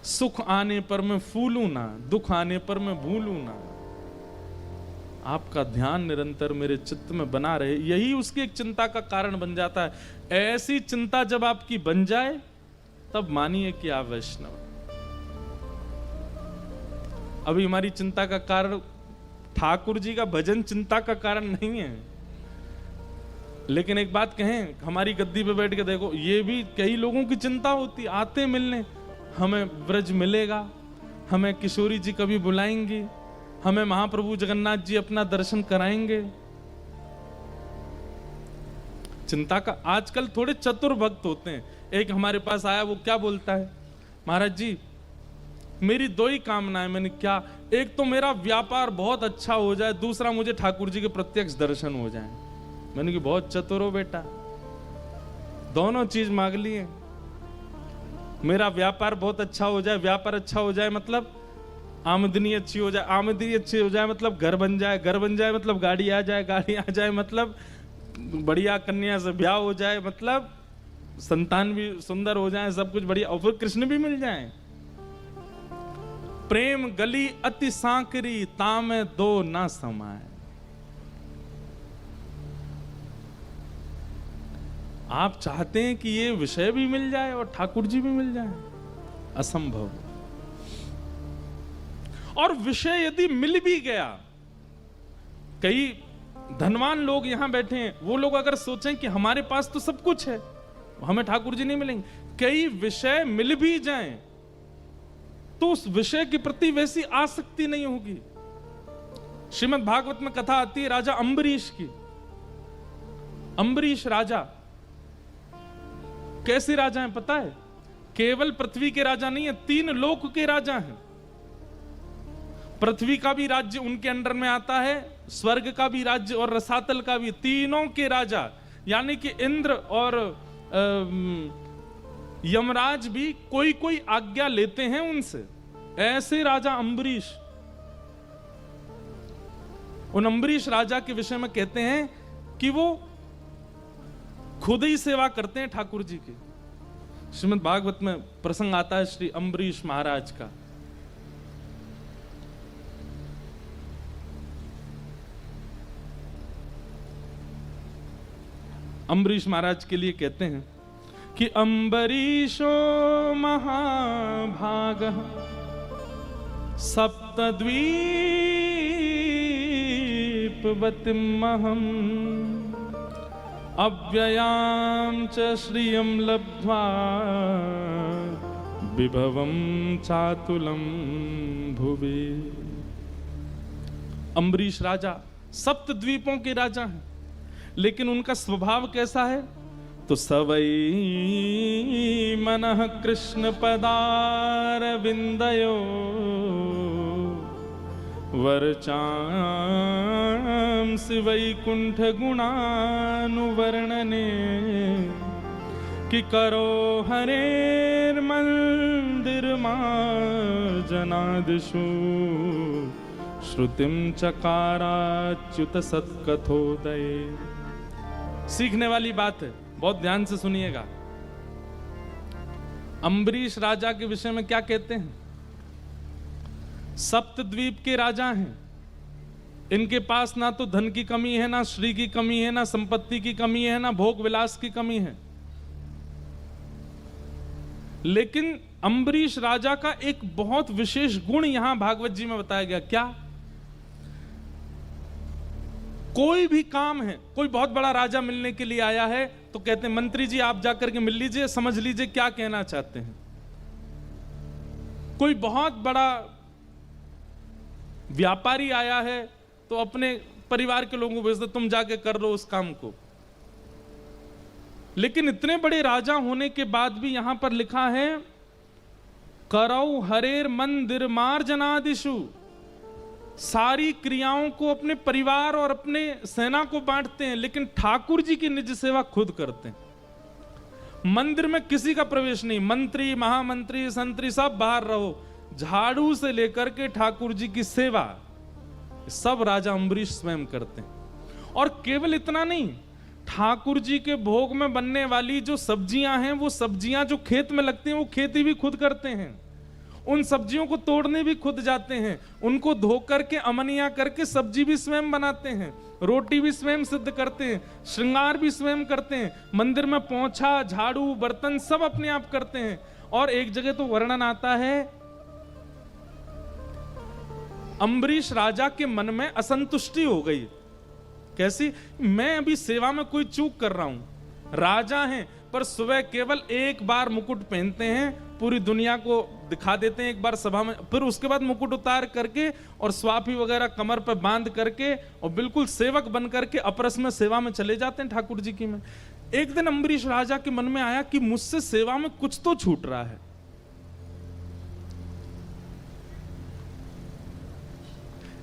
सुख आने पर मैं फूलूं ना, दुख आने पर मैं भूलूं ना। आपका ध्यान निरंतर मेरे चित्त में बना रहे, यही उसकी एक चिंता का कारण बन जाता है। ऐसी चिंता जब आपकी बन जाए तब मानिए कि आप वैष्णव। अभी हमारी चिंता का कारण ठाकुर जी का भजन चिंता का कारण नहीं है। लेकिन एक बात कहें, हमारी गद्दी पे बैठ के देखो, ये भी कई लोगों की चिंता होती, आते मिलने, हमें ब्रज मिलेगा, हमें किशोरी जी कभी बुलाएंगी, हमें महाप्रभु जगन्नाथ जी अपना दर्शन कराएंगे। चिंता का आजकल थोड़े चतुर भक्त होते हैं। एक हमारे पास आया, वो क्या बोलता है, महाराज जी मेरी दो ही कामनाएं। मैंने क्या, एक तो मेरा व्यापार बहुत अच्छा हो जाए, दूसरा मुझे ठाकुर जी के प्रत्यक्ष दर्शन हो जाए। मैंने कि बहुत चतुर हो बेटा, दोनों चीज मांग लिए। मेरा व्यापार बहुत अच्छा हो जाए, व्यापार अच्छा हो जाए मतलब आमदनी अच्छी हो जाए, आमदनी अच्छी हो जाए मतलब घर बन जाए, घर बन जाए मतलब गाड़ी आ जाए, गाड़ी आ जाए मतलब बढ़िया कन्या से ब्याह हो जाए, मतलब संतान भी सुंदर हो जाए, सब कुछ बढ़िया, और फिर कृष्ण भी मिल जाए। प्रेम गली अति सांकरी, तामे दो ना समाए। आप चाहते हैं कि ये विषय भी मिल जाए और ठाकुर जी भी मिल जाए, असंभव। और विषय यदि मिल भी गया, कई धनवान लोग यहां बैठे हैं, वो लोग अगर सोचें कि हमारे पास तो सब कुछ है, हमें ठाकुर जी नहीं मिलेंगे, कई विषय मिल भी जाएं तो उस विषय के प्रति वैसी आसक्ति नहीं होगी। श्रीमद् भागवत में कथा आती है राजा अम्बरीश की। अम्बरीश राजा कैसे राजा हैं पता है? केवल पृथ्वी के राजा नहीं है, 3 लोक के राजा हैं। पृथ्वी का भी राज्य उनके अंडर में आता है, स्वर्ग का भी राज्य और रसातल का भी, तीनों के राजा, यानी कि इंद्र और यमराज भी कोई कोई आज्ञा लेते हैं उनसे। ऐसे राजा अम्बरीश। उन अम्बरीश राजा के विषय में कहते हैं कि वो खुद ही सेवा करते हैं ठाकुर जी की। श्रीमद् भागवत में प्रसंग आता है श्री अम्बरीश महाराज का। अम्बरीश महाराज के लिए कहते हैं कि अम्बरीशो महाभागः सप्तद्वीपवतिमहम् अव्ययां च श्रियं लब्ध्वा विभवं चातुलं भुवि। अम्बरीश राजा सप्तद्वीपों के राजा हैं, लेकिन उनका स्वभाव कैसा है? तो सवै मनः कृष्ण पदारविंदयो वर्चांसि वैकुंठ गुणानुवर्णने कि करो हरेर्मंदिर मार्जनादिषु श्रुतिम चकाराच्युत सत्कथोदय। सीखने वाली बात है, बहुत ध्यान से सुनिएगा। अम्बरीश राजा के विषय में क्या कहते हैं? सप्तद्वीप के राजा हैं, इनके पास ना तो धन की कमी है, ना श्री की कमी है, ना संपत्ति की कमी है, ना भोग विलास की कमी है। लेकिन अम्बरीश राजा का एक बहुत विशेष गुण यहां भागवत जी में बताया गया। क्या? कोई भी काम है, कोई बहुत बड़ा राजा मिलने के लिए आया है तो कहते हैं मंत्री जी आप जाकर के मिल लीजिए, समझ लीजिए क्या कहना चाहते हैं। कोई बहुत बड़ा व्यापारी आया है तो अपने परिवार के लोगों को भेज दो, तुम जाके कर लो उस काम को। लेकिन इतने बड़े राजा होने के बाद भी यहां पर लिखा है करौ हरेर मंदिर मार्जनादिषु, सारी क्रियाओं को अपने परिवार और अपने सेना को बांटते हैं, लेकिन ठाकुर जी की निज सेवा खुद करते हैं। मंदिर में किसी का प्रवेश नहीं, मंत्री महामंत्री संतरी सब बाहर रहो, झाड़ू से लेकर के ठाकुर जी की सेवा सब राजा अम्बरीश स्वयं करते हैं। और केवल इतना नहीं, ठाकुर जी के भोग में बनने वाली जो सब्जियां हैं, वो सब्जियां जो खेत में लगती हैं वो खेती भी खुद करते हैं। उन सब्जियों को तोड़ने भी खुद जाते हैं, उनको धो करके अमनिया करके सब्जी भी स्वयं बनाते हैं, रोटी भी स्वयं सिद्ध करते हैं, श्रृंगार भी स्वयं करते हैं, मंदिर में पोंछा झाड़ू बर्तन सब अपने आप करते हैं। और एक जगह तो वर्णन आता है, अम्बरीश राजा के मन में असंतुष्टि हो गई। कैसी? मैं अभी सेवा में कोई चूक कर रहा हूं, राजा हैं पर सुबह केवल एक बार मुकुट पहनते हैं, पूरी दुनिया को दिखा देते हैं एक बार सभा में, फिर उसके बाद मुकुट उतार करके और स्वाफी वगैरह कमर पर बांध करके और बिल्कुल सेवक बन करके अपरस में सेवा में चले जाते हैं ठाकुर जी की में। एक दिन अम्बरीश राजा के मन में आया कि मुझसे सेवा में कुछ तो छूट रहा है।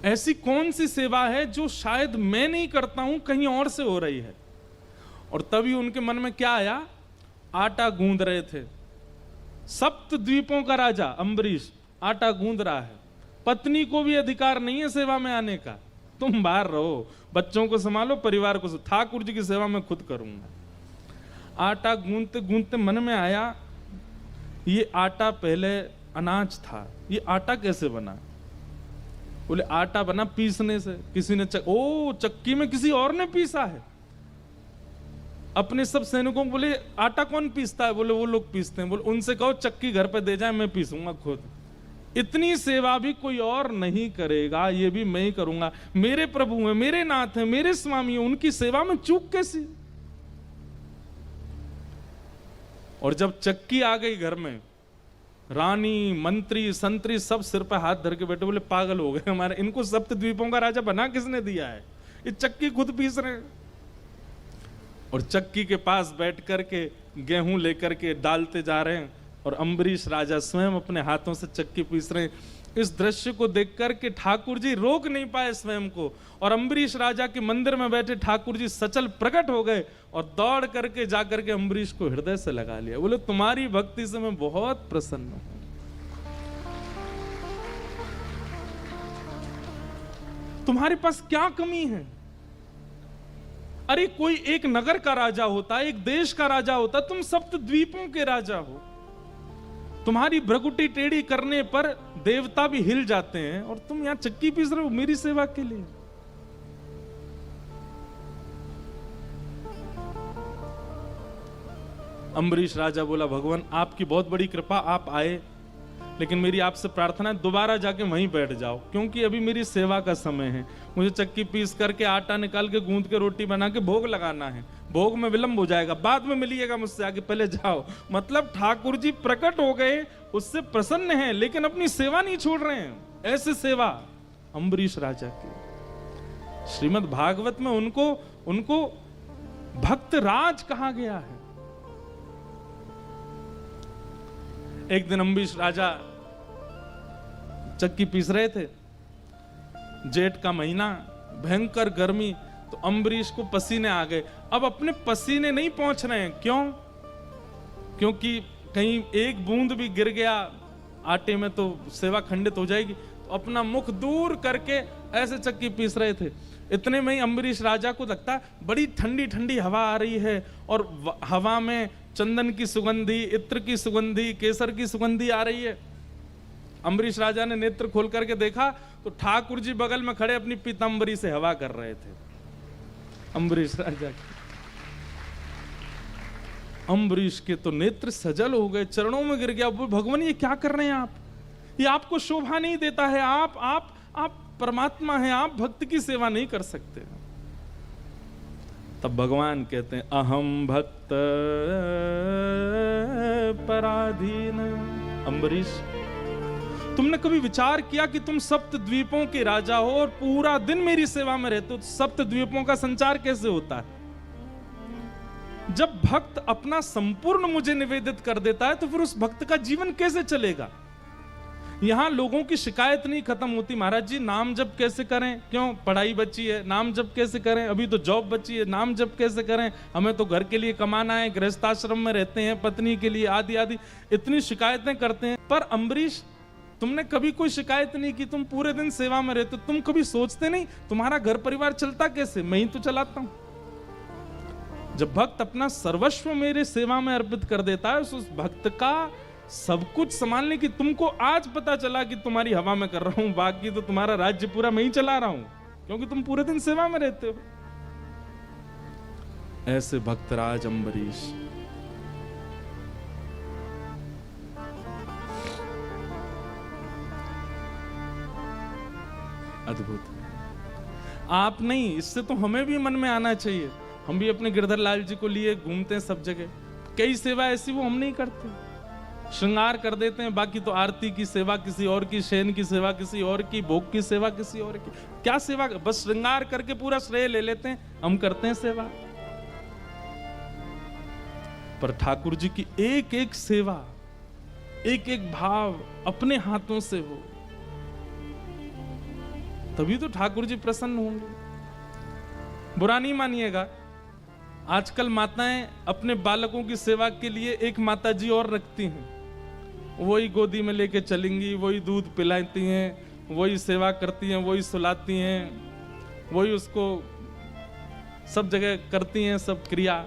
ऐसी कौन सी सेवा है जो शायद मैं नहीं करता हूं, कहीं और से हो रही है। और तभी उनके मन में क्या आया, आटा गूंद रहे थे, सप्त द्वीपों का राजा अम्बरीश आटा गूंद रहा है, पत्नी को भी अधिकार नहीं है सेवा में आने का, तुम बाहर रहो, बच्चों को संभालो, परिवार को, ठाकुर जी की सेवा मैं खुद करूंगा। आटा गूंदते गूंदते मन में आया, ये आटा पहले अनाज था, ये आटा कैसे बना? बोले आटा बना पीसने से, किसी ने चक्की में किसी और ने पीसा है। अपने सब सैनिकों को बोले आटा कौन पीसता है? बोले वो लोग पीसते हैं। बोले उनसे कहो चक्की घर पे दे जाए, मैं पीसूंगा खुद। इतनी सेवा भी कोई और नहीं करेगा, ये भी मैं ही करूंगा। मेरे प्रभु हैं, मेरे नाथ हैं, मेरे स्वामी हैं, उनकी सेवा में चूक कैसी? और जब चक्की आ गई घर में, रानी मंत्री संतरी सब सिर पर हाथ धर के बैठे, बोले पागल हो गए हमारे, इनको सप्त द्वीपों का राजा बना किसने दिया है? ये चक्की खुद पीस रहे हैं। और चक्की के पास बैठ करके गेहूं लेकर के डालते जा रहे हैं और अम्बरीश राजा स्वयं अपने हाथों से चक्की पीस रहे हैं। इस दृश्य को देख करके ठाकुर जी रोक नहीं पाए स्वयं को, और अम्बरीश राजा के मंदिर में बैठे ठाकुर जी सचल प्रकट हो गए और दौड़ करके जाकर के अम्बरीश को हृदय से लगा लिया। बोले तुम्हारी भक्ति से मैं बहुत प्रसन्न हूं, तुम्हारे पास क्या कमी है? अरे कोई एक नगर का राजा होता, एक देश का राजा होता, तुम सप्त द्वीपों के राजा हो। तुम्हारी भ्रकुटी टेढ़ी करने पर देवता भी हिल जाते हैं और तुम यहां चक्की पीस रहे हो मेरी सेवा के लिए। अम्बरीश राजा बोला भगवान आपकी बहुत बड़ी कृपा, आप आए, लेकिन मेरी आपसे प्रार्थना है दोबारा जाके वहीं बैठ जाओ, क्योंकि अभी मेरी सेवा का समय है। मुझे चक्की पीस करके आटा निकाल के गूंद के रोटी बना के भोग लगाना है, भोग में विलंब हो जाएगा, बाद में मिलिएगा मुझसे आगे, पहले जाओ। मतलब ठाकुर जी प्रकट हो गए, उससे प्रसन्न हैं, लेकिन अपनी सेवा नहीं छोड़ रहे हैं। ऐसे सेवा अम्बरीश राजा की। श्रीमद् भागवत में उनको भक्त राज कहा गया है। एक दिन अम्बरीश राजा चक्की पीस रहे थे, जेठ का महीना, भयंकर गर्मी, तो अम्बरीश को पसीने आ गए। अब अपने पसीने नहीं पहुंच रहे हैं, क्यों? क्योंकि कहीं एक बूंद भी गिर गया आटे में तो सेवा खंडित हो जाएगी, तो अपना मुख दूर करके ऐसे चक्की पीस रहे थे। इतने में ही अम्बरीश राजा को लगता बड़ी ठंडी ठंडी हवा आ रही है और हवा में चंदन की सुगंधी, इत्र की सुगंधी, केसर की सुगंधी आ रही है। अम्बरीश राजा ने नेत्र खोल करके देखा तो ठाकुर जी बगल में खड़े अपनी पीतांबरी से हवा कर रहे थे। अम्बरीश राजा की, अम्बरीश के तो नेत्र सजल हो गए, चरणों में गिर गया। भगवान ये क्या कर रहे हैं आप? ये आपको शोभा नहीं देता है, आप परमात्मा हैं, आप भक्त की सेवा नहीं कर सकते। तब भगवान कहते हैं अहम भक्त पराधीन। अम्बरीश तुमने कभी विचार किया कि तुम सप्त द्वीपों के राजा हो और पूरा दिन मेरी सेवा में रहते हो, तो सप्त द्वीपों का संचार कैसे होता है? जब भक्त अपना संपूर्ण मुझे निवेदित कर देता है तो फिर उस भक्त का जीवन कैसे चलेगा? यहां लोगों की शिकायत नहीं खत्म होती, महाराज जी नाम जप कैसे करें, क्यों पढ़ाई बची है, नाम जप कैसे करें, अभी तो जॉब बची है, नाम जप कैसे करें, हमें तो घर के लिए कमाना है, गृहस्थाश्रम में रहते हैं, पत्नी के लिए आदि आदि, इतनी शिकायतें करते हैं। पर अम्बरीश तुमने कभी कोई शिकायत नहीं की, तुम पूरे दिन सेवा में रहते, तुम कभी सोचते नहीं तुम्हारा घर परिवार चलता कैसे? मैं ही तो चलाता हूं। जब भक्त अपना सर्वस्व मेरे सेवा में अर्पित कर देता है, उस भक्त का सब कुछ संभालने की तुमको आज पता चला कि तुम्हारी हवा में कर रहा हूं, बाकी तो तुम्हारा राज्य पूरा मैं ही चला रहा हूं, क्योंकि तुम पूरे दिन सेवा में रहते हो। ऐसे भक्तराज अम्बरीश। अद्भुत। आप नहीं, इससे तो हमें भी मन में आना चाहिए। हम भी अपने गिरधर लाल जी को लिए घूमते हैं सब जगह, कई सेवा ऐसी वो हम नहीं करते, श्रृंगार कर देते हैं, बाकी तो आरती की सेवा किसी और की, शयन की सेवा किसी और की, भोग की सेवा किसी और की। क्या सेवा, बस श्रृंगार करके पूरा श्रेय ले लेते हैं, हम करते हैं सेवा। पर ठाकुर जी की एक एक सेवा, एक एक भाव अपने हाथों से हो, तभी तो ठाकुर जी प्रसन्न होंगे। बुरा नहीं मानिएगा, आजकल माताएं अपने बालकों की सेवा के लिए एक माता जी और रखती हैं, वही गोदी में लेके चलेंगी, वही दूध पिलाती हैं, वही सेवा करती हैं, वही सुलाती हैं, वही उसको सब जगह करती हैं सब क्रिया,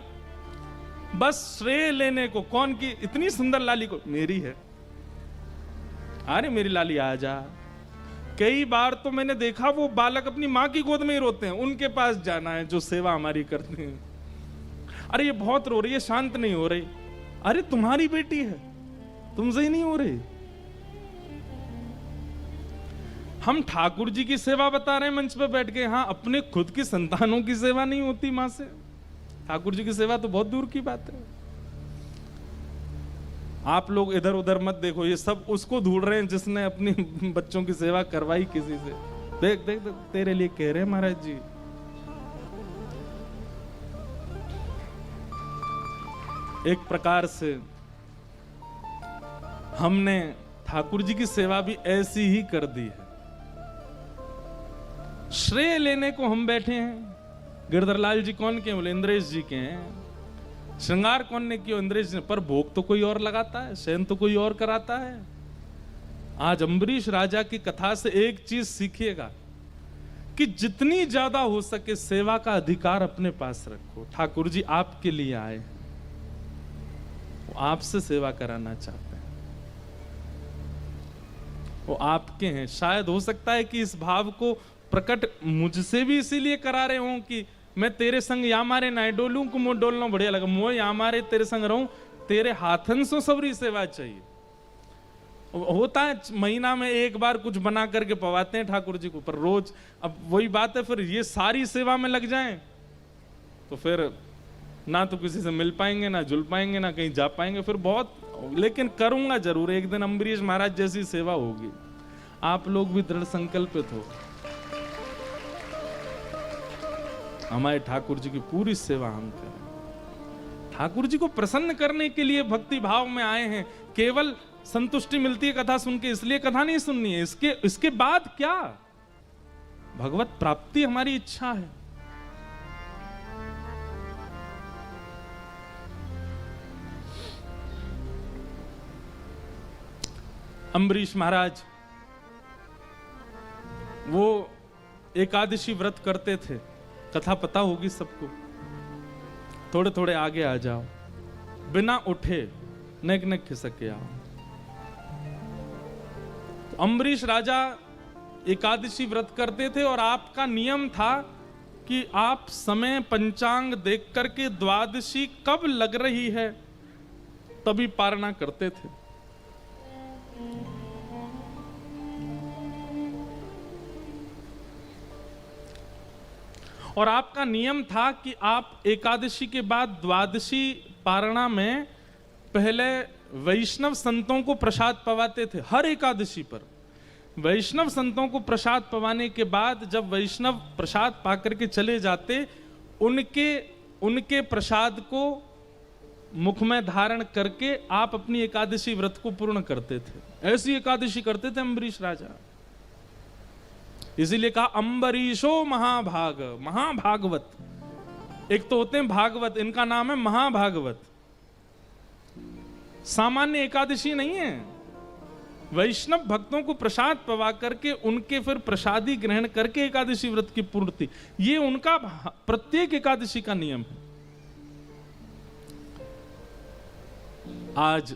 बस श्रेय लेने को। कौन की इतनी सुंदर लाली को, मेरी है, अरे मेरी लाली आ जा। कई बार तो मैंने देखा वो बालक अपनी माँ की गोद में ही रोते हैं, उनके पास जाना है जो सेवा हमारी करते हैं। अरे ये बहुत रो रही है, शांत नहीं हो रही, अरे तुम्हारी बेटी है, तुमसे ही नहीं हो रही। हम ठाकुर जी की सेवा बता रहे हैं मंच पे बैठ के, हाँ अपने खुद की संतानों की सेवा नहीं होती मां से। ठाकुर जी की सेवा तो बहुत दूर की बात है। आप लोग इधर उधर मत देखो, ये सब उसको ढूंढ रहे हैं जिसने अपनी बच्चों की सेवा करवाई किसी से। देख देख देख, तेरे लिए कह रहे हैं महाराज जी। एक प्रकार से हमने ठाकुर जी की सेवा भी ऐसी ही कर दी है। श्रेय लेने को हम बैठे हैं। गिरधर लाल जी कौन के? बोले इंद्रेश जी के हैं। श्रृंगार कौन ने किया? इंद्रेश जी ने। पर भोग तो कोई और लगाता है, शयन तो कोई और कराता है। आज अम्बरीश राजा की कथा से एक चीज सीखिएगा कि जितनी ज्यादा हो सके सेवा का अधिकार अपने पास रखो। ठाकुर जी आपके लिए आए, वो आपसे सेवा कराना चाहते हैं, वो आपके हैं। शायद हो सकता है कि इस भाव को प्रकट मुझसे भी इसीलिए करा रहे हों कि मैं तेरे संग या मारे ना डोलूं को मुंह डोलना बढ़िया लगा, मोह या मारे तेरे संग रहूं, तेरे हाथन से सबरी सेवा चाहिए। होता है महीना में एक बार कुछ बना करके पवाते हैं ठाकुर जी को, पर रोज अब वही बात है, फिर ये सारी सेवा में लग जाएं तो फिर ना तो किसी से मिल पाएंगे, ना जुल पाएंगे, ना कहीं जा पाएंगे, फिर बहुत। लेकिन करूंगा जरूर, एक दिन अम्बरीश महाराज जैसी सेवा होगी। आप लोग भी दृढ़ संकल्पित हो, हमारे ठाकुर जी की पूरी सेवा हम करें। ठाकुर जी को प्रसन्न करने के लिए भक्ति भाव में आए हैं। केवल संतुष्टि मिलती है कथा सुन के, इसलिए कथा नहीं सुननी है। इसके बाद क्या? भगवत प्राप्ति हमारी इच्छा है। अम्बरीश महाराज वो एकादशी व्रत करते थे, कथा पता होगी सबको। थोड़े थोड़े आगे आ जाओ, बिना उठे नेक नेक खिसक के आओ। तो अम्बरीश राजा एकादशी व्रत करते थे और आपका नियम था कि आप समय पंचांग देख करके द्वादशी कब लग रही है तभी पारणा करते थे। और आपका नियम था कि आप एकादशी के बाद द्वादशी पारणा में पहले वैष्णव संतों को प्रसाद पवाते थे। हर एकादशी पर वैष्णव संतों को प्रसाद पवाने के बाद जब वैष्णव प्रसाद पाकर के चले जाते, उनके प्रसाद को मुख में धारण करके आप अपनी एकादशी व्रत को पूर्ण करते थे। ऐसी एकादशी करते थे अम्बरीश राजा। इसीलिए कहा अम्बरीशो महाभाग, महाभागवत। एक तो होते हैं भागवत, इनका नाम है महाभागवत। सामान्य एकादशी नहीं है। वैष्णव भक्तों को प्रसाद पवा करके उनके फिर प्रसादी ग्रहण करके एकादशी व्रत की पूर्ति, ये उनका प्रत्येक एकादशी का नियम है। आज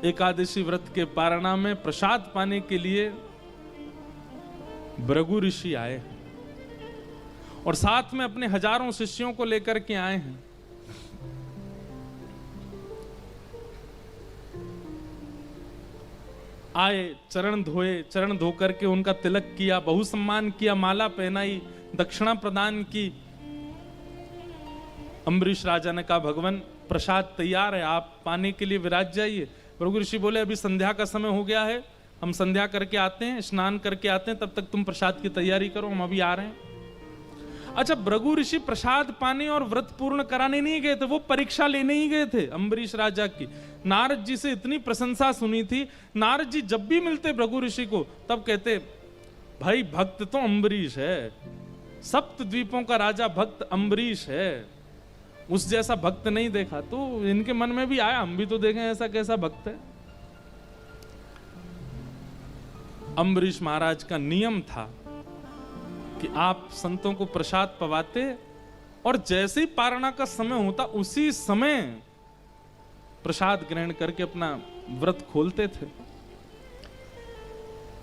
एकादशी व्रत के पारणा में प्रसाद पाने के लिए भृगु ऋषि आए और साथ में अपने हजारों शिष्यों को लेकर के आए हैं। आए, चरण धोए, चरण धो करके उनका तिलक किया, बहु सम्मान किया, माला पहनाई, दक्षिणा प्रदान की। अम्बरीश राजा ने कहा भगवान प्रसाद तैयार है, आप पाने के लिए विराज जाइए। भृगु ऋषि बोले अभी संध्या का समय हो गया है, हम संध्या करके आते हैं, स्नान करके आते हैं, तब तक तुम प्रसाद की तैयारी करो, हम अभी आ रहे हैं। अच्छा, भृगु ऋषि प्रसाद पाने और व्रत पूर्ण कराने नहीं गए थे, वो परीक्षा लेने ही गए थे अम्बरीश राजा की। नारद जी से इतनी प्रशंसा सुनी थी, नारद जी जब भी मिलते भृगु ऋषि को तब कहते भाई भक्त तो अम्बरीश है, सप्त द्वीपों का राजा भक्त अम्बरीश है, उस जैसा भक्त नहीं देखा। तो इनके मन में भी आया हम भी तो देखें ऐसा कैसा भक्त है। अम्बरीश महाराज का नियम था कि आप संतों को प्रसाद पवाते और जैसे ही पारणा का समय होता उसी समय प्रसाद ग्रहण करके अपना व्रत खोलते थे।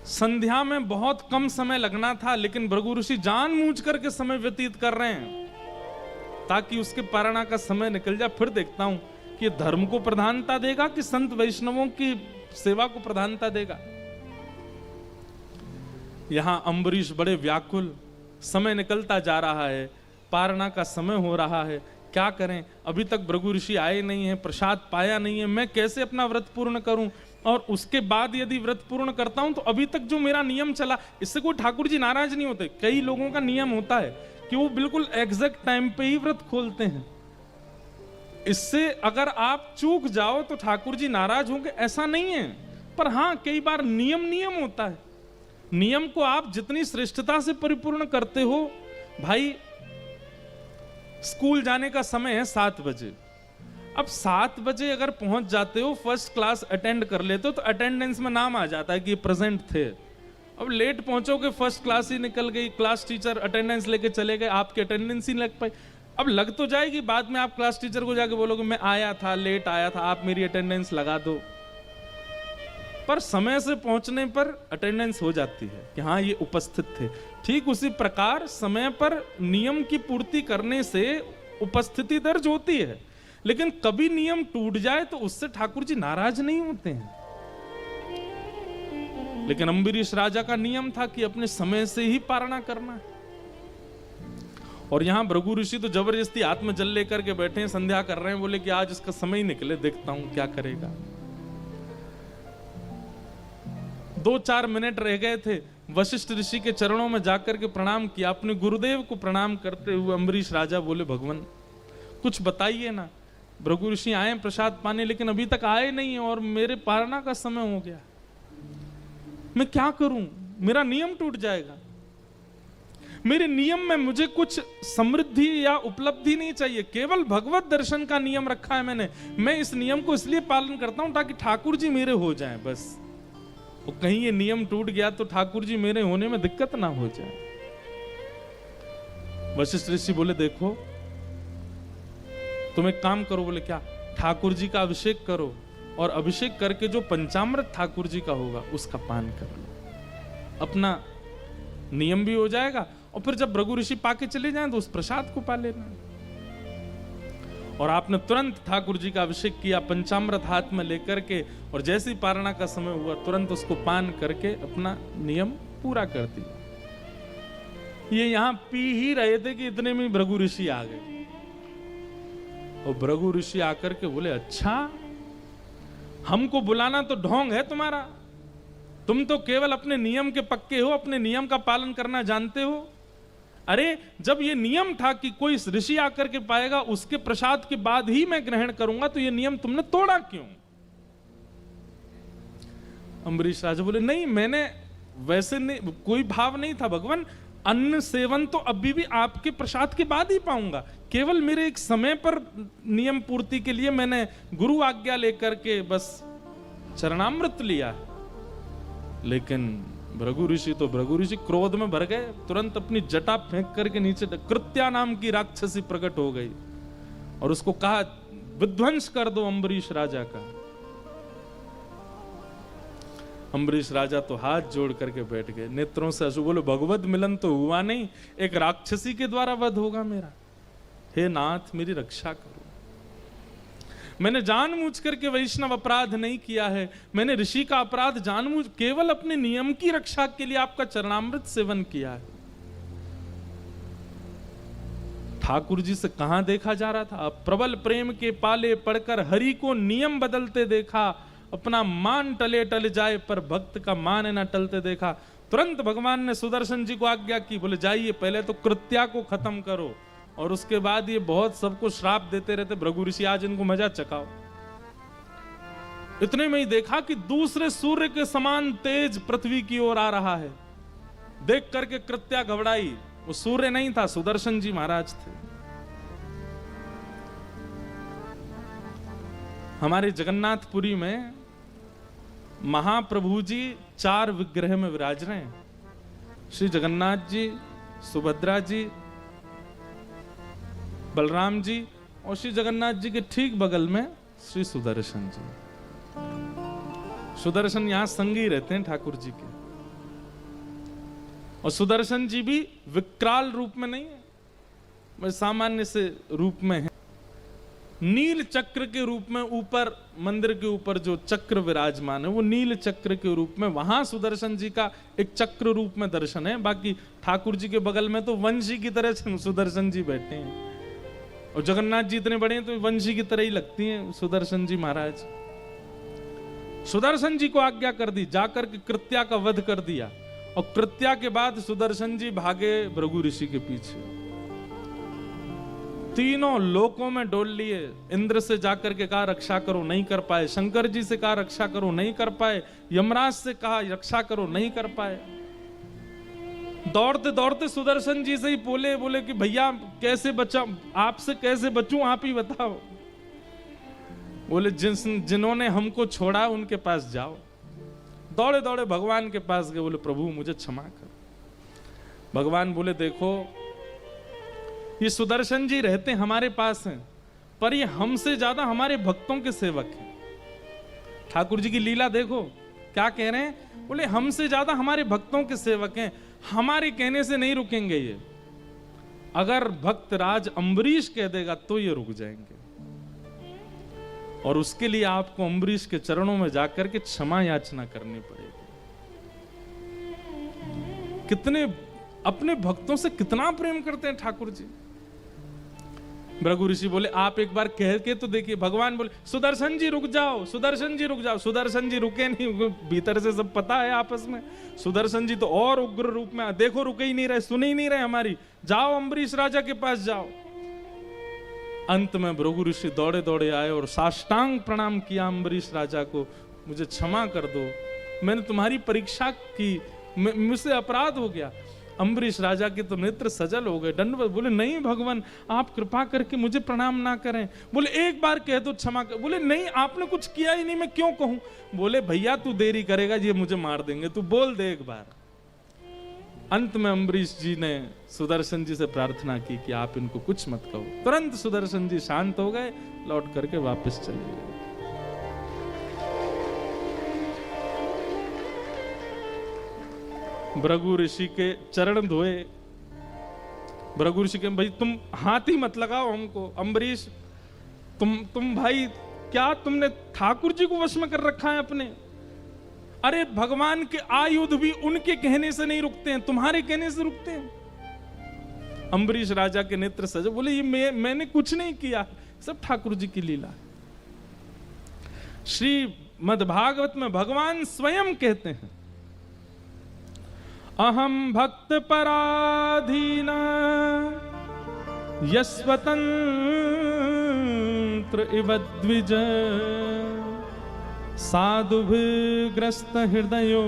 संध्या में बहुत कम समय लगना था, लेकिन भृगु ऋषि जानबूझ करके समय व्यतीत कर रहे हैं ताकि उसके पारणा का समय निकल जाए। फिर देखता हूं कि धर्म को प्रधानता देगा कि संत वैष्णवों की सेवा को प्रधानता देगा। यहां अम्बरीश बड़े व्याकुल, समय निकलता जा रहा है, पारणा का समय हो रहा है, क्या करें, अभी तक भृगु ऋषि आए नहीं है, प्रसाद पाया नहीं है, मैं कैसे अपना व्रत पूर्ण करूं। और उसके बाद यदि व्रत पूर्ण करता हूं तो अभी तक जो मेरा नियम चला, इससे कोई ठाकुर जी नाराज नहीं होते। कई लोगों का नियम होता है कि वो बिल्कुल एग्जैक्ट टाइम पे ही व्रत खोलते हैं, इससे अगर आप चूक जाओ तो ठाकुर जी नाराज होंगे, ऐसा नहीं है। पर हां, कई बार नियम होता है, नियम को आप जितनी श्रेष्ठता से परिपूर्ण करते हो। भाई स्कूल जाने का समय है 7 बजे, अब 7 बजे अगर पहुंच जाते हो, फर्स्ट क्लास अटेंड कर लेते हो तो अटेंडेंस में नाम आ जाता है कि प्रेजेंट थे। अब लेट पहुंचोगे, फर्स्ट क्लास ही निकल गई, क्लास टीचर अटेंडेंस लेके चले गए, आपकी अटेंडेंस ही लग पाई। अब लग तो जाएगी, बाद में आप क्लास टीचर को जाके बोलोगे मैं आया था, लेट आया था, आप मेरी अटेंडेंस लगा दो। पर समय से पहुंचने पर अटेंडेंस हो जाती है कि हाँ ये उपस्थित थे। ठीक उसी प्रकार समय पर नियम की पूर्ति करने से उपस्थिति दर्ज होती है, लेकिन कभी नियम टूट जाए तो उससे ठाकुर जी नाराज नहीं होते हैं। लेकिन अम्बरीश राजा का नियम था कि अपने समय से ही पारणा करना है। और यहां भृगु ऋषि तो जबरदस्ती आत्मजल लेकर के बैठे हैं, संध्या कर रहे हैं, बोले कि आज इसका समय ही निकले, देखता हूं क्या करेगा। 2-4 मिनट रह गए थे, वशिष्ठ ऋषि के चरणों में जाकर के प्रणाम किया, अपने गुरुदेव को प्रणाम करते हुए अम्बरीश राजा बोले भगवान कुछ बताइए ना, भृगु ऋषि आए प्रसाद पाने लेकिन अभी तक आए नहीं है और मेरे पारणा का समय हो गया, मैं क्या करूं, मेरा नियम टूट जाएगा। मेरे नियम में मुझे कुछ समृद्धि या उपलब्धि नहीं चाहिए, केवल भगवत दर्शन का नियम रखा है मैंने। मैं इस नियम को इसलिए पालन करता हूं ताकि ठाकुर जी मेरे हो जाएं बस। और कहीं ये नियम टूट गया तो ठाकुर जी मेरे होने में दिक्कत ना हो जाए। वशिष्ठ ऋषि बोले देखो तुम एक काम करो, बोले क्या, ठाकुर जी का अभिषेक करो और अभिषेक करके जो पंचामृत ठाकुर जी का होगा उसका पान कर लो, अपना नियम भी हो जाएगा और फिर जब भृगु ऋषि पाके चले जाएं तो उस प्रसाद को पा लेना। और आपने तुरंत ठाकुर जी का अभिषेक किया पंचामृत हाथ में लेकर के, और जैसे ही पारणा का समय हुआ तुरंत उसको पान करके अपना नियम पूरा कर दिया। ये यहां पी ही रहे थे कि इतने में भृगु ऋषि आ गए। और भृगु ऋषि आकर के बोले अच्छा, हमको बुलाना तो ढोंग है तुम्हारा, तुम तो केवल अपने नियम के पक्के हो, अपने नियम का पालन करना जानते हो। अरे जब ये नियम था कि कोई ऋषि आकर के पाएगा उसके प्रसाद के बाद ही मैं ग्रहण करूंगा, तो ये नियम तुमने तोड़ा क्यों? अम्बरीश राजा बोले नहीं, मैंने वैसे नहीं, कोई भाव नहीं था भगवान, अन्न सेवन तो अभी भी आपके प्रसाद के बाद ही पाऊंगा, केवल मेरे एक समय पर नियम पूर्ति के लिए मैंने गुरु आज्ञा लेकर के बस चरणामृत लिया। लेकिन भृगु ऋषि क्रोध में भर गए, तुरंत अपनी जटा फेंक करके नीचे, कृत्या नाम की राक्षसी प्रकट हो गई और उसको कहा विध्वंस कर दो अम्बरीश राजा का। अम्बरीश राजा तो हाथ जोड़ करके बैठ गए, नेत्रों से आंसू। बोले भगवत मिलन तो हुआ नहीं, एक राक्षसी के द्वारा वध होगा मेरा। हे नाथ मेरी रक्षा करो, मैंने जानबूझ करके वैष्णव अपराध नहीं किया है, मैंने ऋषि का अपराध जानबूझ केवल अपने नियम की रक्षा के लिए आपका चरणामृत सेवन किया है। ठाकुर जी से कहां देखा जा रहा था? प्रबल प्रेम के पाले पड़कर हरि को नियम बदलते देखा, अपना मान टले टल जाए पर भक्त का मान न टलते देखा। तुरंत भगवान ने सुदर्शन जी को आज्ञा की, बोले जाइए पहले तो कृत्या को खत्म करो, और उसके बाद ये बहुत सबको श्राप देते रहते, भृगु ऋषि आज इनको मजा चकाओ। इतने में ही देखा कि दूसरे सूर्य के समान तेज पृथ्वी की ओर आ रहा है। देख करके कृत्या घबराई, वो सूर्य नहीं था, सुदर्शन जी महाराज थे। हमारे जगन्नाथपुरी में महाप्रभु जी 4 विग्रह में विराज रहे हैं, श्री जगन्नाथ जी, सुभद्रा जी, बलराम जी, और श्री जगन्नाथ जी के ठीक बगल में श्री सुदर्शन जी। सुदर्शन यहां संगी रहते हैं ठाकुर जी के, और सुदर्शन जी भी विकराल रूप में नहीं है, सामान्य से रूप में है। नील चक्र के रूप में ऊपर मंदिर के ऊपर जो चक्र विराजमान है वो नील चक्र के रूप में, वहां सुदर्शन जी का एक चक्र रूप में दर्शन है। बाकी ठाकुर जी के बगल में तो वंशी की तरह सुदर्शन जी बैठे हैं, और जगन्नाथ जी इतने बड़े हैं तो वंशी की तरह ही लगती हैं सुदर्शन जी महाराज। सुदर्शन जी को आज्ञा कर दी, जाकर के कृत्या का वध कर दिया, और कृत्या के बाद सुदर्शन जी भागे भृगु ऋषि के पीछे। तीनों लोकों में डोल लिए। इंद्र से जाकर के कहा रक्षा करो, नहीं कर पाए। शंकर जी से कहा रक्षा करो, नहीं कर पाए। यमराज से कहा रक्षा करो, नहीं कर पाए। दौड़ते दौड़ते सुदर्शन जी से ही बोले कि भैया कैसे बचा, आपसे कैसे बचूं, आप ही बताओ। बोले जिन्होंने हमको छोड़ा उनके पास जाओ। दौड़े दौड़े भगवान के पास गए, बोले प्रभु मुझे क्षमा कर। भगवान बोले देखो ये सुदर्शन जी रहते हमारे पास हैं, पर ये हमसे ज्यादा हमारे भक्तों के सेवक हैं। ठाकुर जी की लीला देखो, क्या कह रहे हैं? बोले हमसे ज्यादा हमारे भक्तों के सेवक हैं, हमारे कहने से नहीं रुकेंगे ये। अगर भक्त राज अम्बरीश कह देगा तो ये रुक जाएंगे, और उसके लिए आपको अम्बरीश के चरणों में जाकर के क्षमा याचना करनी पड़ेगी। कितने अपने भक्तों से कितना प्रेम करते हैं ठाकुर जी। भृगु ऋषि बोले आप एक बार कह के तो देखिए। भगवान बोले सुदर्शन जी रुक जाओ, सुदर्शन जी रुक जाओ। सुदर्शन जी रुके नहीं, भीतर से सब पता है आपस में। सुदर्शन जी तो और उग्र रूप में, देखो रुके ही नहीं रहे, सुन ही नहीं रहे हमारी, जाओ अम्बरीश राजा के पास जाओ। अंत में भृगु ऋषि दौड़े दौड़े आए और साष्टांग प्रणाम किया अम्बरीश राजा को, मुझे क्षमा कर दो, मैंने तुम्हारी परीक्षा की, मुझसे अपराध हो गया। अम्बरीश राजा के तो नेत्र सजल हो गए, दंडवत। बोले नहीं भगवान आप कृपा करके मुझे प्रणाम ना करें। बोले एक बार कह दो क्षमा कर। बोले नहीं आपने कुछ किया ही नहीं, मैं क्यों कहूं। बोले भैया तू देरी करेगा ये मुझे मार देंगे, तू बोल दे एक बार। अंत में अम्बरीश जी ने सुदर्शन जी से प्रार्थना की कि आप इनको कुछ मत कहो। तुरंत सुदर्शन जी शांत हो गए, लौट करके वापस चले गए। भृगु ऋषि के चरण धोए। भृगु ऋषि के भाई तुम हाथ ही मत लगाओ हमको। अम्बरीश तुम भाई क्या तुमने ठाकुर जी को वश में कर रखा है अपने? अरे भगवान के आयुध भी उनके कहने से नहीं रुकते हैं, तुम्हारे कहने से रुकते हैं। अम्बरीश राजा के नेत्र सजे। बोले ये मैंने कुछ नहीं किया, सब ठाकुर जी की लीला है। श्री मद्भागवत में भगवान स्वयं कहते हैं अहम भक्त पराधीन यस्वतंत्र इव द्विज साधुभिर्ग्रस्त हृदयो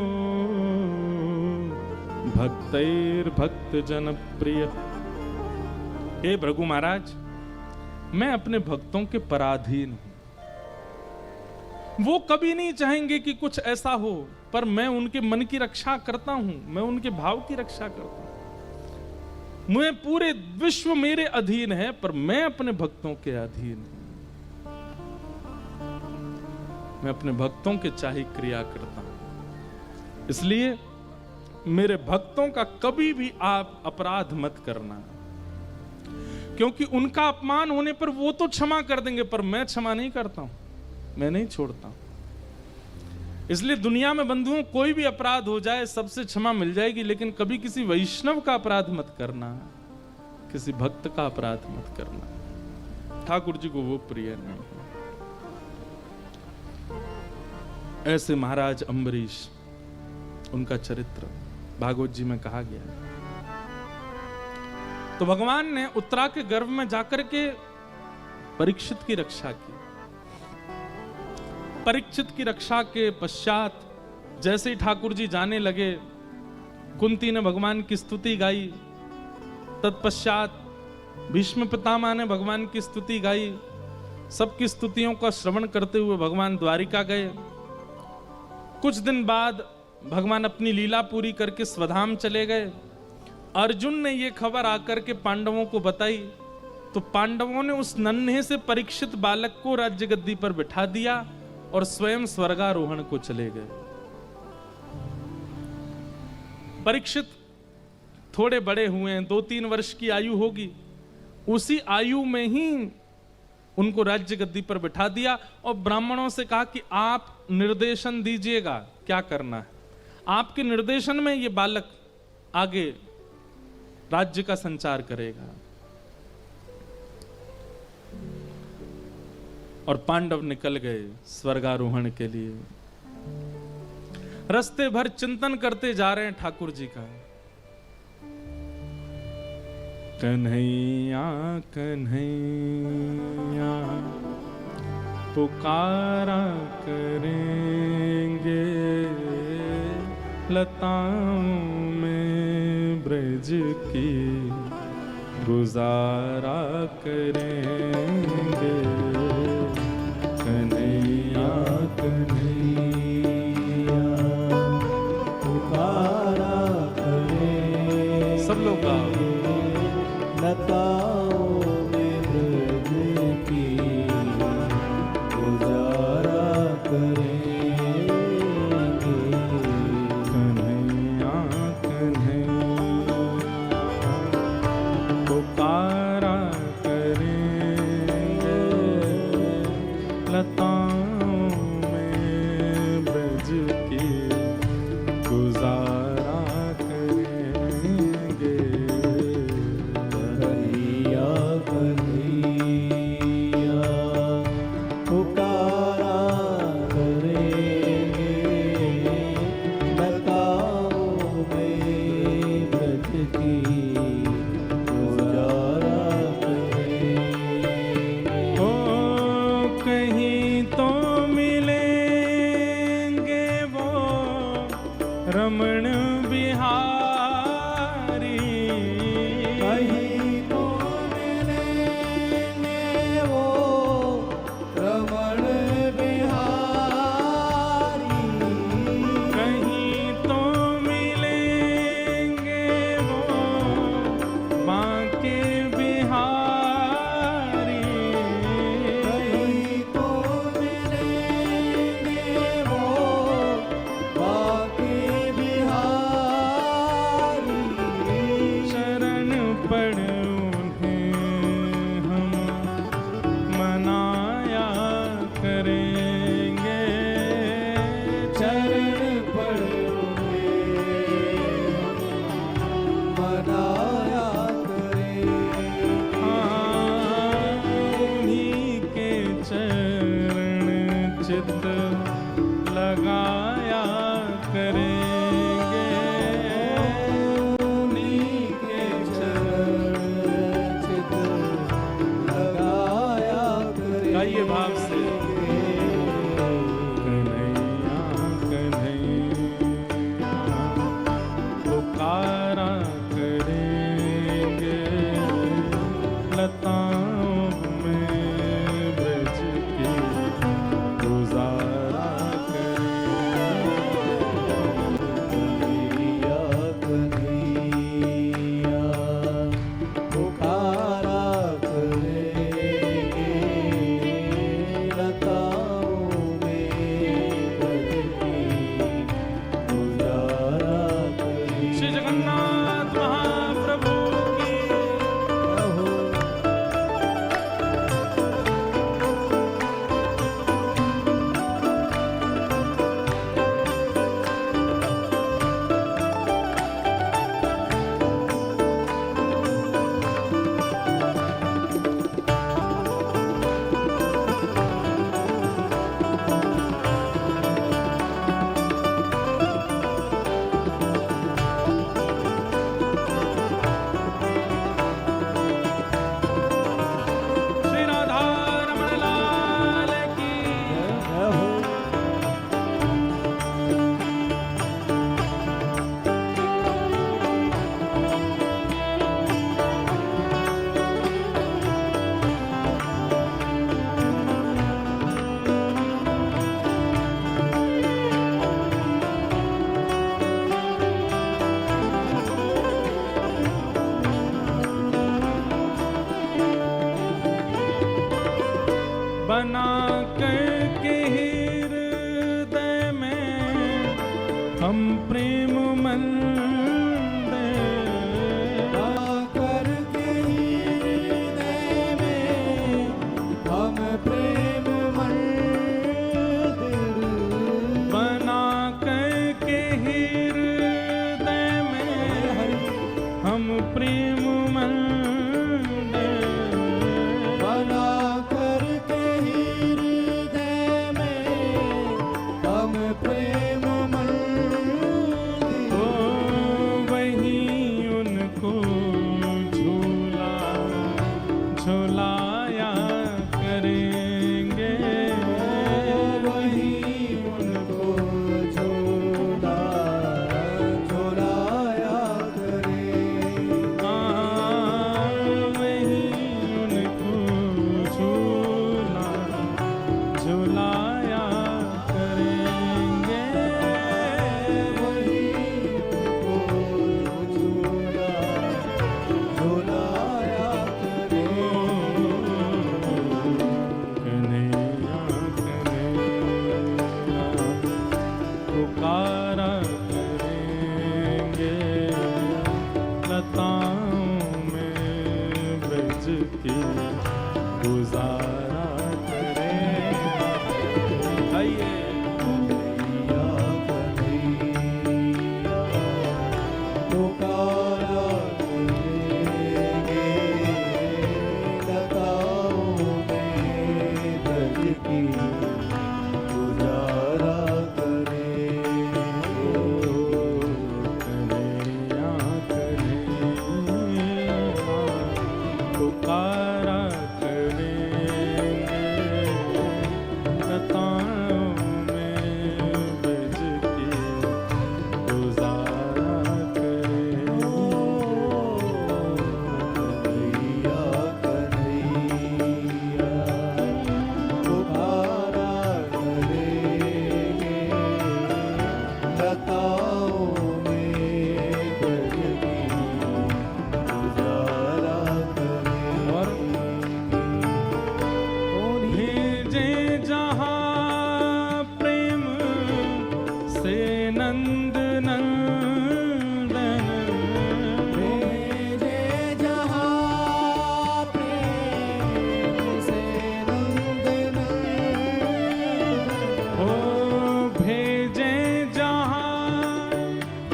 भक्तैर्भक्त जनप्रिय। हे भृगु महाराज, मैं अपने भक्तों के पराधीन हूं। वो कभी नहीं चाहेंगे कि कुछ ऐसा हो, पर मैं उनके मन की रक्षा करता हूं, मैं उनके भाव की रक्षा करता हूं। मैं पूरे विश्व मेरे अधीन है, पर मैं अपने भक्तों के अधीन हूं। मैं अपने भक्तों के चाहे क्रिया करता हूं। इसलिए मेरे भक्तों का कभी भी आप अपराध मत करना, क्योंकि उनका अपमान होने पर वो तो क्षमा कर देंगे, पर मैं क्षमा नहीं करता हूं, मैं नहीं छोड़ता हूं। इसलिए दुनिया में बंधुओं कोई भी अपराध हो जाए सबसे क्षमा मिल जाएगी, लेकिन कभी किसी वैष्णव का अपराध मत करना, किसी भक्त का अपराध मत करना। ठाकुर जी को वो प्रिय नहीं। ऐसे महाराज अम्बरीश, उनका चरित्र भागवत जी में कहा गया है। तो भगवान ने उत्तरा के गर्भ में जाकर के परीक्षित की रक्षा की। परीक्षित की रक्षा के पश्चात जैसे ही ठाकुर जी जाने लगे, कुंती ने भगवान की स्तुति गाई। तत्पश्चात भीष्म पितामह ने भगवान की स्तुति गाई। सबकी स्तुतियों का श्रवण करते हुए भगवान द्वारिका गए। कुछ दिन बाद भगवान अपनी लीला पूरी करके स्वधाम चले गए। अर्जुन ने यह खबर आकर के पांडवों को बताई, तो पांडवों ने उस नन्हे से परीक्षित बालक को राज्य गद्दी पर बिठा दिया और स्वयं स्वर्गारोहण को चले गए। परीक्षित थोड़े बड़े हुए हैं, 2-3 वर्ष की आयु होगी। उसी आयु में ही उनको राज्य गद्दी पर बिठा दिया और ब्राह्मणों से कहा कि आप निर्देशन दीजिएगा क्या करना है। आपके निर्देशन में ये बालक आगे राज्य का संचार करेगा। और पांडव निकल गए स्वर्गारोहण के लिए। रास्ते भर चिंतन करते जा रहे हैं ठाकुर जी का। कन्हैया कन्हैया पुकारा करेंगे, लताओं में ब्रज की गुजारा करेंगे। कन्हैया कन्हैया पुकारा करेंगे, सब लोग गाओ। लताओं में ब्रज की गुजारा करेंगे। कन्हैया कन्हैया पुकारा करेंगे, लताओं में ब्रज की गुजारा करेंगे। कन्हैया कन्हैया पुकारा करेंगे, लताओं में ब्रज की गुजारा करेंगे। ओ कहीं तो मिलेंगे वो रमण बिहारी, कहीं तो मिलेंगे वो रमण बिहारी, कहीं तो मिलेंगे वो बांके बिहारी, कहीं तो मिलेंगे वो बांके बिहारी। शरण पड़ उन्हें हम मनाया करेंगे। चरण पड़ मनाया करेंगे। उन्हीं के चरण चित लगाया करेंगे। उन्हीं के चरण चित लगाया करेंगे। गाइए भाव से। कन्हैया कन्हैया पुकारा करेंगे, लताओं में ब्रज की गुजारा करेंगे। हम प्रेम मंदिर आकर के हृदय में हम प्रेम मंदिर बना करके हृदय में हम प्रेम मंदिर बना करके हृदय में हम प्रेम मंदिर ओ वहीं उनको झूला झुलाया करेंगे वहीं उनको झूला झुलाया करें वहीं उनको झूला झुलाया करेंगे वहीं उनको झूला झुलाया करें कन्हैया कन्हैया पुकारा करेंगे लताओं में ब्रज की गुजारा करेंगे आइए कन्हैया कन्हैया पुकारा करेंगे लताओं में ब्रज की गुजारा करेंगे कन्हैया कन्हैया पुकारा करेंगे लताओं में ब्रज की गुजारा कन्हैया कन्हैया पुकारा करेंगे लताओं में ब्रज की गुजारा करेंगे भेजे जहाँ प्रेम से नंद नंदन भेजे जहाँ प्रेम से नंदनंदन हो भेजे जहाँ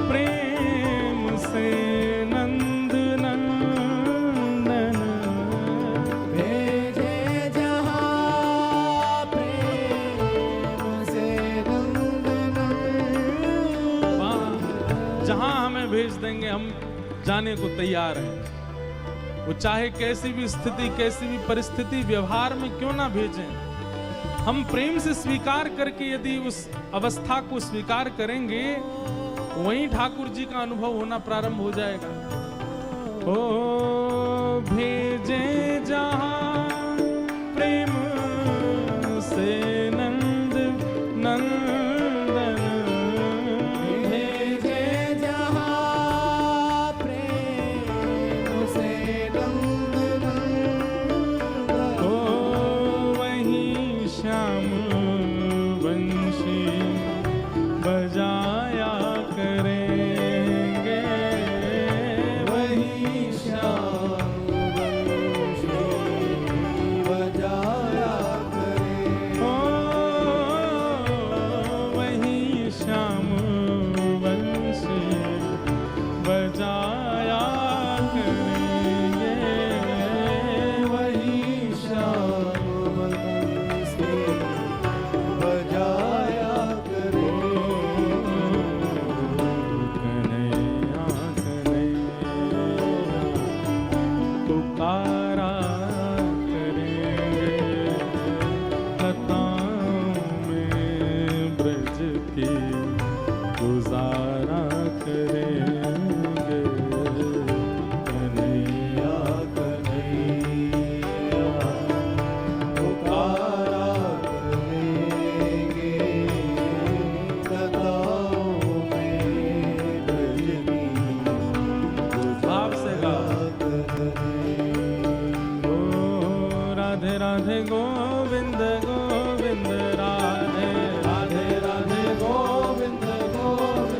प्रेम से नंद नंदन भेजे जहाँ प्रेम से नंदनंदन वाह, जहाँ हमें भेज देंगे हम जाने को तैयार हैं। वो चाहे कैसी भी स्थिति कैसी भी परिस्थिति व्यवहार में क्यों ना भेजें, हम प्रेम से स्वीकार करके यदि उस अवस्था को स्वीकार करेंगे वहीं ठाकुर जी का अनुभव होना प्रारंभ हो जाएगा। ओ भेजे जहाँ प्रेम से नंद नंदन भेजे जहाँ प्रेम से नंदनंदन ओ वहीं श्याम वंशी बजाया करेंगे वहीं श्याम वंशी बजाया करें ओ वहीं श्याम वंशी बजाया करेंगे वहीं श्याम वंशी बजाया करें कन्हैया कन्हैया पुकारा करेंगे लताओं में ब्रज की गुजारा करेंगे कन्हैया कन्हैया पुकारा करेंगे लताओं में ब्रज की भाव से गा ओ राधे राधे गोविंद गोविंद राधे राधे राधे गोविंद गोविंद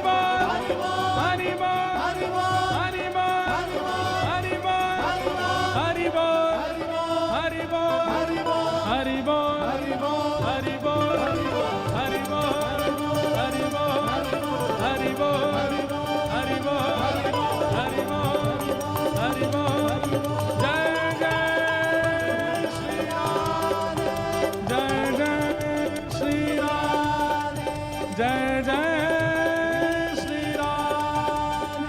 जय जय श्री राम।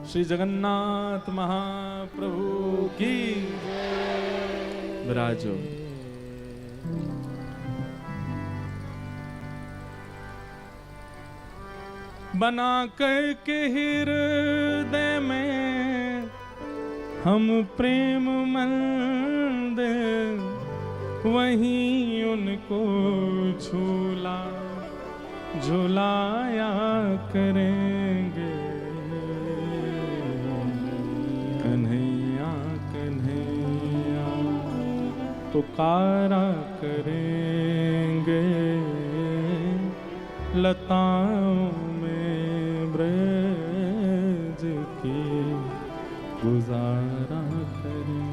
श्री जगन्नाथ महाप्रभु की जय। विराजो। बना कर के हृदय में हम प्रेम मंदिर, वहीं उनको झूला झुलाया करेंगे। कन्हैया कन्हैया पुकारा करेंगे, लताओं में ब्रज की गुजारा करें।